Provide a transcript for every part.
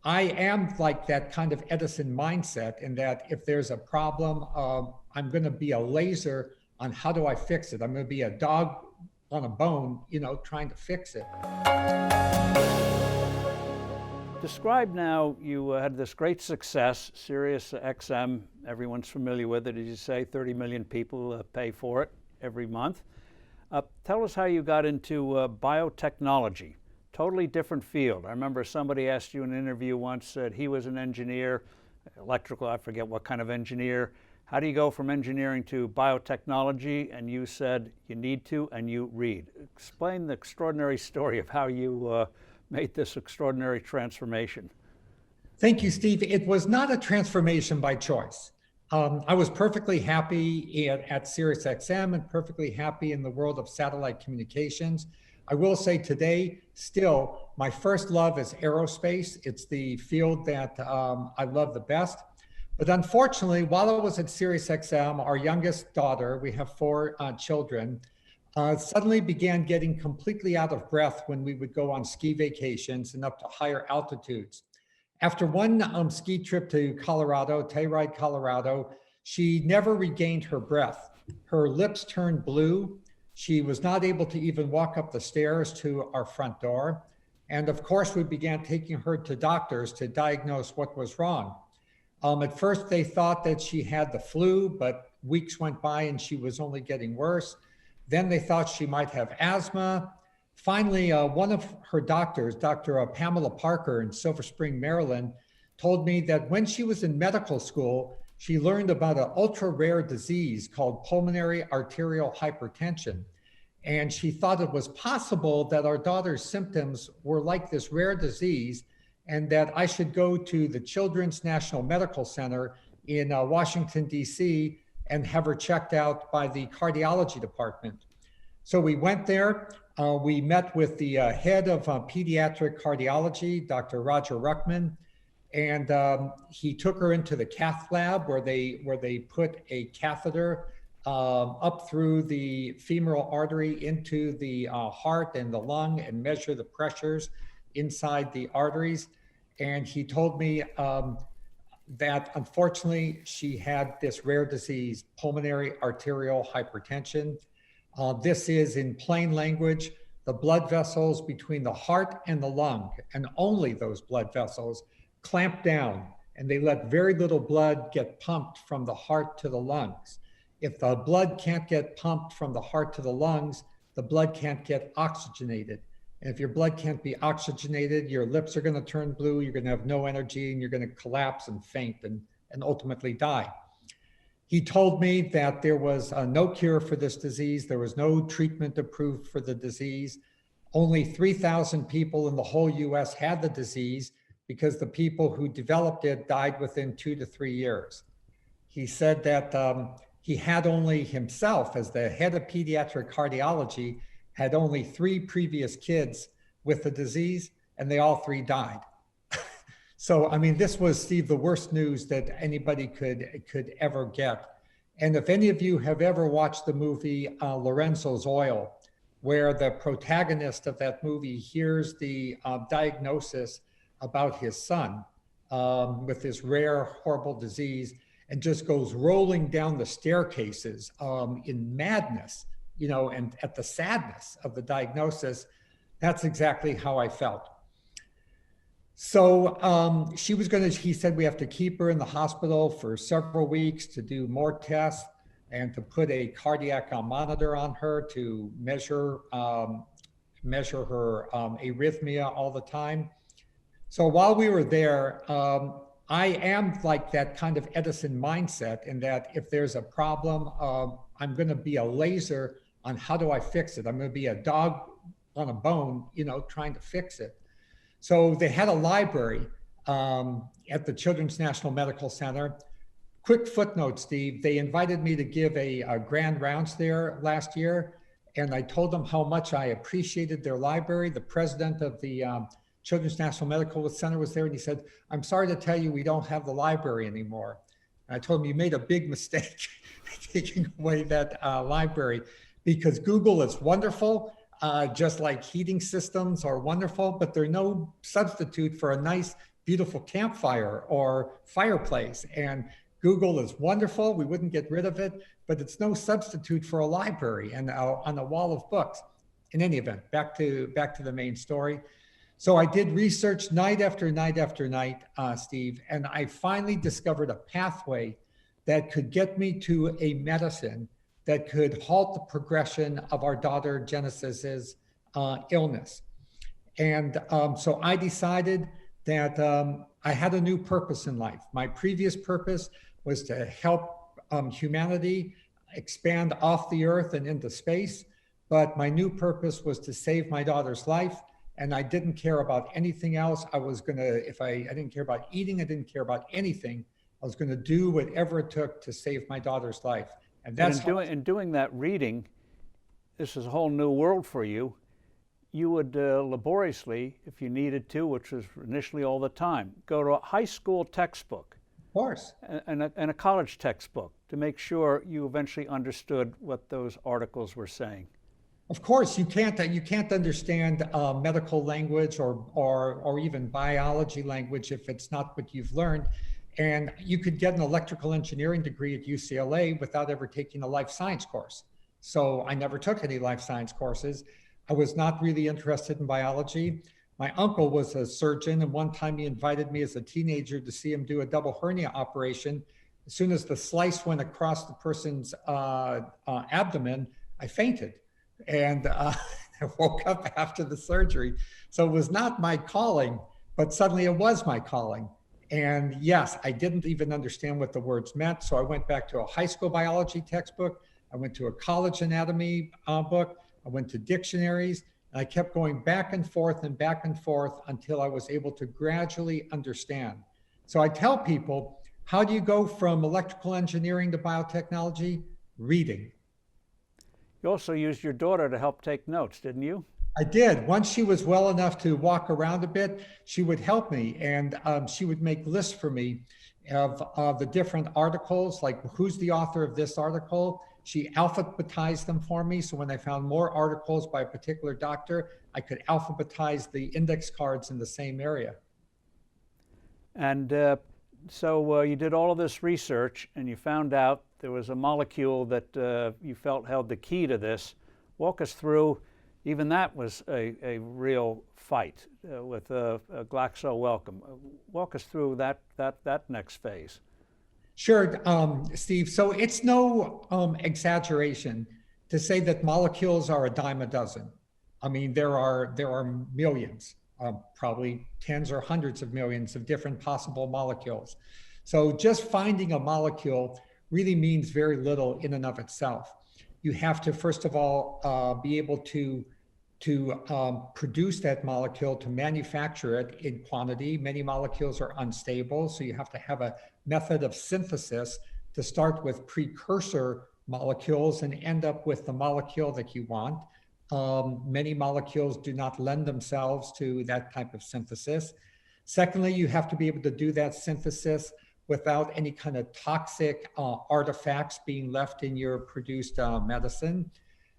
I am like that kind of Edison mindset in that if there's a problem, I'm going to be a laser on how do I fix it. I'm going to be a dog on a bone, trying to fix it. Describe now, you had this great success, SiriusXM, everyone's familiar with it, as you say, 30 million people pay for it every month. Tell us how you got into biotechnology, totally different field. I remember somebody asked you in an interview once, said he was an engineer, electrical, I forget what kind of engineer. How do you go from engineering to biotechnology? And you said you need to, and you read. Explain the extraordinary story of how you made this extraordinary transformation. Thank you, Steve. It was not a transformation by choice. I was perfectly happy at SiriusXM and perfectly happy in the world of satellite communications. I will say today, still, my first love is aerospace. It's the field that I love the best. But unfortunately, while I was at SiriusXM, our youngest daughter, we have 4 children, suddenly began getting completely out of breath when we would go on ski vacations and up to higher altitudes. After one ski trip to Colorado, Telluride, Colorado, she never regained her breath. Her lips turned blue. She was not able to even walk up the stairs to our front door. And of course, we began taking her to doctors to diagnose what was wrong. At first, they thought that she had the flu, but weeks went by and she was only getting worse. Then they thought she might have asthma. Finally, one of her doctors, Dr. Pamela Parker in Silver Spring, Maryland, told me that when she was in medical school, she learned about an ultra rare disease called pulmonary arterial hypertension. And she thought it was possible that our daughter's symptoms were like this rare disease, and that I should go to the Children's National Medical Center in Washington, D.C., and have her checked out by the cardiology department. So we went there. We met with the head of pediatric cardiology, Dr. Roger Ruckman, and he took her into the cath lab where they put a catheter up through the femoral artery into the heart and the lung and measure the pressures inside the arteries. And he told me that unfortunately she had this rare disease, pulmonary arterial hypertension. This is, in plain language, the blood vessels between the heart and the lung, and only those blood vessels, clamp down, and they let very little blood get pumped from the heart to the lungs. If the blood can't get pumped from the heart to the lungs, the blood can't get oxygenated. And if your blood can't be oxygenated, your lips are going to turn blue, you're going to have no energy, and you're going to collapse and faint and ultimately die. He told me that there was no cure for this disease. There was no treatment approved for the disease. Only 3,000 people in the whole US had the disease because the people who developed it died within 2 to 3 years. He said that he had only himself, as the head of pediatric cardiology, had only 3 previous kids with the disease, and they all 3 died. So, I mean, this was, Steve, the worst news that anybody could ever get. And if any of you have ever watched the movie Lorenzo's Oil, where the protagonist of that movie hears the diagnosis about his son with this rare, horrible disease, and just goes rolling down the staircases in madness, and at the sadness of the diagnosis, that's exactly how I felt. So he said we have to keep her in the hospital for several weeks to do more tests and to put a cardiac monitor on her to measure her arrhythmia all the time. So while we were there, I am like that kind of Edison mindset in that if there's a problem, I'm going to be a laser on how do I fix it. I'm going to be a dog on a bone, trying to fix it. So they had a library at the Children's National Medical Center. Quick footnote, Steve, they invited me to give a grand rounds there last year, and I told them how much I appreciated their library. The president of the Children's National Medical Center was there, and he said, "I'm sorry to tell you we don't have the library anymore." And I told him, "You made a big mistake taking away that library, because Google is wonderful. Just like heating systems are wonderful, but they're no substitute for a nice beautiful campfire or fireplace. And Google is wonderful. We wouldn't get rid of it, but it's no substitute for a library and on a wall of books. In any event, back to the main story. So I did research night after night after night, Steve, and I finally discovered a pathway that could get me to a medicine that could halt the progression of our daughter Genesis's illness. And so I decided that I had a new purpose in life. My previous purpose was to help humanity expand off the earth and into space. But my new purpose was to save my daughter's life. And I didn't care about anything else. I was going to, if I didn't care about eating, I didn't care about anything. I was going to do whatever it took to save my daughter's life. And that's in doing that reading, this is a whole new world for you. You would laboriously, if you needed to, which was initially all the time, go to a high school textbook. Of course. And a college textbook to make sure you eventually understood what those articles were saying. Of course, you can't understand medical language or even biology language if it's not what you've learned. And you could get an electrical engineering degree at UCLA without ever taking a life science course. So I never took any life science courses. I was not really interested in biology. My uncle was a surgeon, and one time he invited me as a teenager to see him do a double hernia operation. As soon as the slice went across the person's abdomen, I fainted. And I woke up after the surgery. So it was not my calling, but suddenly it was my calling. And yes, I didn't even understand what the words meant. So I went back to a high school biology textbook. I went to a college anatomy book. I went to dictionaries. And I kept going back and forth until I was able to gradually understand. So I tell people, how do you go from electrical engineering to biotechnology? Reading. You also used your daughter to help take notes, didn't you? I did. Once she was well enough to walk around a bit, she would help me, and she would make lists for me of the different articles, like who's the author of this article. She alphabetized them for me, so when I found more articles by a particular doctor, I could alphabetize the index cards in the same area. And so you did all of this research, and you found out there was a molecule that you felt held the key to this. Walk us through, even that was a real fight with Glaxo Wellcome. Walk us through that next phase. Sure, Steve. So it's no exaggeration to say that molecules are a dime a dozen. I mean, there are millions, probably tens or hundreds of millions of different possible molecules. So just finding a molecule really means very little in and of itself. You have to, first of all, be able to produce that molecule, to manufacture it in quantity. Many molecules are unstable, so you have to have a method of synthesis to start with precursor molecules and end up with the molecule that you want. Many molecules do not lend themselves to that type of synthesis. Secondly, you have to be able to do that synthesis without any kind of toxic artifacts being left in your produced medicine.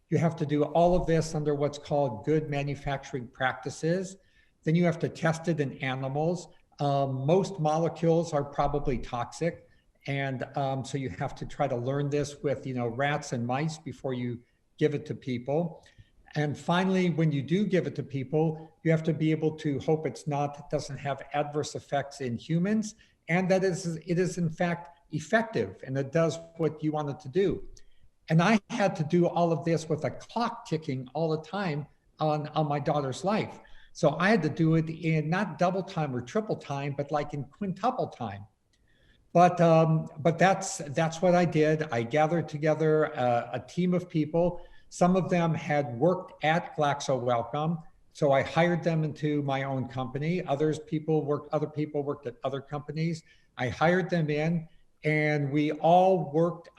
You have to do all of this under what's called good manufacturing practices. Then you have to test it in animals. Most molecules are probably toxic. And so you have to try to learn this with, rats and mice before you give it to people. And finally, when you do give it to people, you have to be able to hope it doesn't have adverse effects in humans, and that it is in fact effective and it does what you want it to do. And I had to do all of this with a clock ticking all the time on my daughter's life. So I had to do it in not double time or triple time, but like in quintuple time. But that's what I did. I gathered together a team of people. Some of them had worked at Glaxo Wellcome, so I hired them into my own company. Other people worked at other companies. I hired them in, and we all worked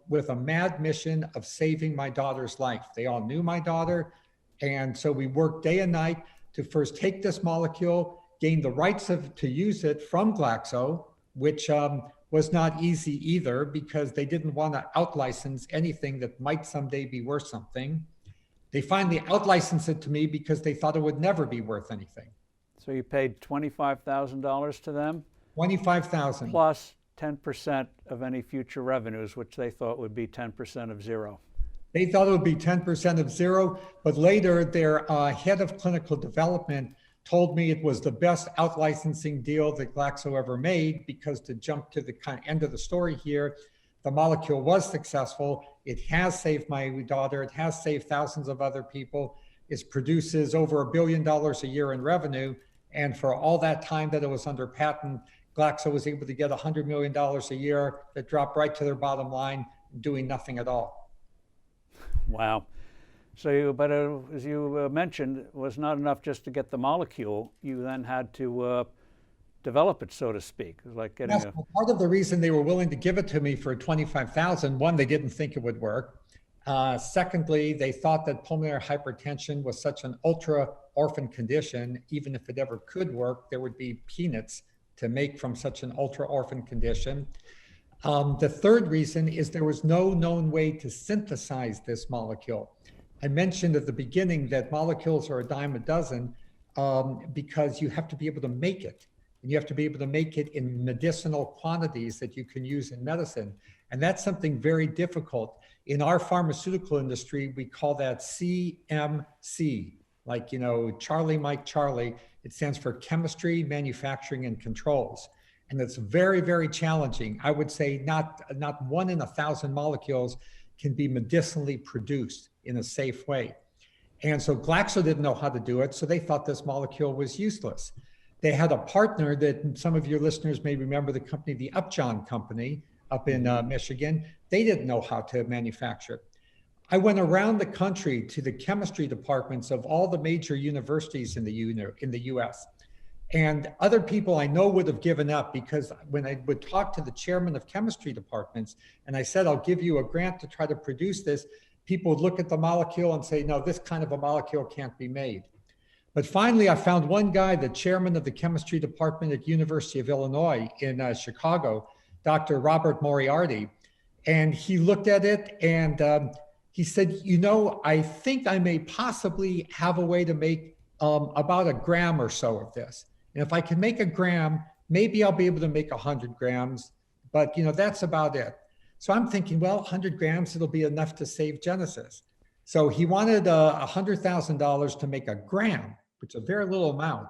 with a mad mission of saving my daughter's life. They all knew my daughter, and so we worked day and night to first take this molecule, gain the rights to use it from Glaxo, which was not easy either because they didn't want to out-license anything that might someday be worth something. They finally out-licensed it to me because they thought it would never be worth anything. So you paid $25,000 to them? 25,000. Plus 10% of any future revenues, which they thought would be 10% of zero. They thought it would be 10% of zero, but later their head of clinical development told me it was the best out-licensing deal that Glaxo ever made, because to jump to the kind of end of the story here, the molecule was successful. It has saved my daughter. It has saved thousands of other people. It produces over $1 billion a year in revenue. And for all that time that it was under patent, Glaxo was able to get $100 million a year that dropped right to their bottom line, doing nothing at all. Wow. So, but as you mentioned, it was not enough just to get the molecule. You then had to develop it, so to speak. It was like getting yes, part of the reason they were willing to give it to me for $25,000, one, they didn't think it would work. Secondly, they thought that pulmonary hypertension was such an ultra-orphan condition, even if it ever could work, there would be peanuts to make from such an ultra-orphan condition. The third reason is there was no known way to synthesize this molecule. I mentioned at the beginning that molecules are a dime a dozen because you have to be able to make it. And you have to be able to make it in medicinal quantities that you can use in medicine. And that's something very difficult. In our pharmaceutical industry, we call that CMC, like, you know, Charlie, Mike, Charlie. It stands for chemistry, manufacturing, and controls. And it's very, very challenging. I would say not 1 in 1,000 molecules can be medicinally produced in a safe way. And so Glaxo didn't know how to do it, so they thought this molecule was useless. They had a partner that some of your listeners may remember, the company, the Upjohn Company up in Michigan. They didn't know how to manufacture it. I went around the country to the chemistry departments of all the major universities in the US. And other people I know would have given up, because when I would talk to the chairman of chemistry departments and I said, I'll give you a grant to try to produce this, people would look at the molecule and say, no, this kind of a molecule can't be made. But finally, I found one guy, the chairman of the chemistry department at University of Illinois in Chicago, Dr. Robert Moriarty. And he looked at it and he said, you know, I think I may possibly have a way to make about 1 gram or so of this. And if I can make 1 gram, maybe I'll be able to make 100 grams, but you know, that's about it. So I'm thinking, well, 100 grams, it'll be enough to save Genesis. So he wanted $100,000 to make 1 gram, which is a very little amount.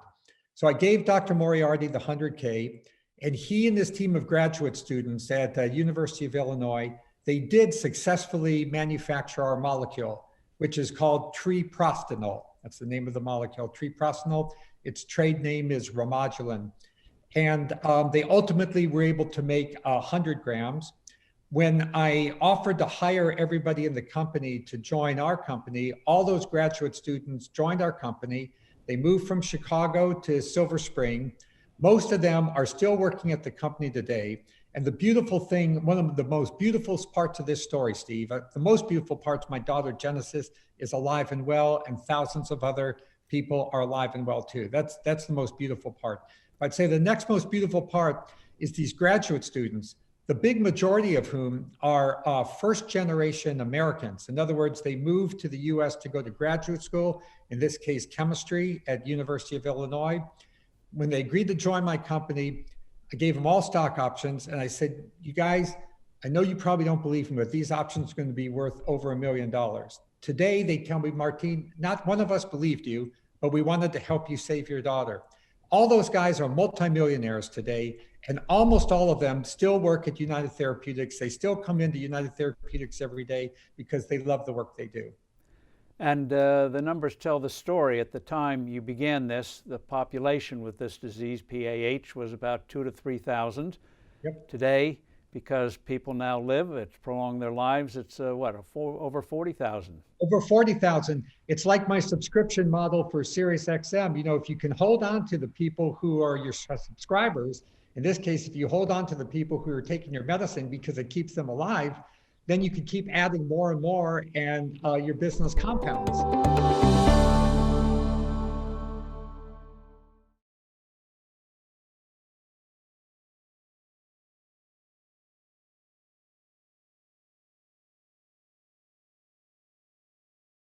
So I gave Dr. Moriarty the 100K, and he and his team of graduate students at the University of Illinois, they did successfully manufacture our molecule, which is called treprostinil. That's the name of the molecule, treprostinil. Its trade name is Remodulin. And they ultimately were able to make 100 grams. When I offered to hire everybody in the company to join our company, all those graduate students joined our company. They moved from Chicago to Silver Spring. Most of them are still working at the company today. And the beautiful thing, one of the most beautiful parts of this story, Steve, the most beautiful parts, my daughter Genesis is alive and well, and thousands of other people are alive and well too. That's the most beautiful part. I'd say the next most beautiful part is these graduate students, the big majority of whom are first generation Americans. In other words, they moved to the US to go to graduate school, in this case, chemistry at University of Illinois. When they agreed to join my company, I gave them all stock options. And I said, you guys, I know you probably don't believe me, but these options are going to be worth over $1 million. Today, they tell me, Martine, not one of us believed you, but we wanted to help you save your daughter. All those guys are multimillionaires today, and almost all of them still work at United Therapeutics. They still come into United Therapeutics every day because they love the work they do. And the numbers tell the story. At the time you began this, the population with this disease, PAH, was about 2,000 to 3,000. Yep. Today, because people now live, it's prolonged their lives, it's over 40,000. Over 40,000. It's like my subscription model for SiriusXM. You know, if you can hold on to the people who are your subscribers, in this case, if you hold on to the people who are taking your medicine because it keeps them alive, then you can keep adding more and more, and your business compounds.